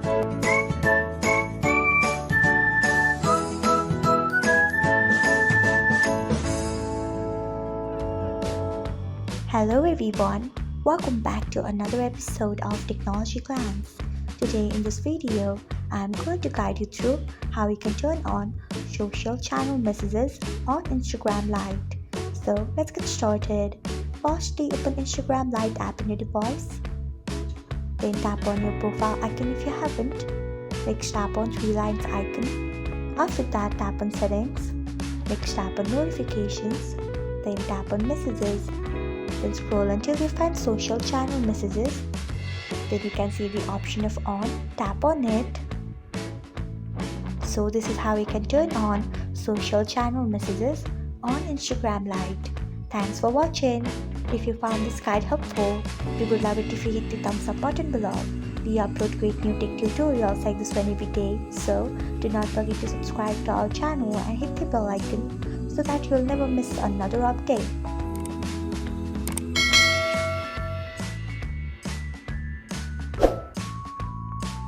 Hello everyone, welcome back to another episode of Technologyglance. Today in this video, I'm going to guide you through how you can turn on social channel messages on Instagram Lite. So let's get started. First, open Instagram Lite app in your device. Then tap on your profile icon if you haven't. Next tap on three lines icon. After that, tap on settings. Next tap on notifications. Then tap on messages. Then scroll until you find social channel messages. Then you can see the option of on. Tap on it. So this is how you can turn on social channel messages on Instagram Lite. Thanks for watching. If you found this guide helpful, we would love it if you hit the thumbs up button below. We upload great new tech tutorials like this one every day. So do not forget to subscribe to our channel and hit the bell icon so that you'll never miss another update.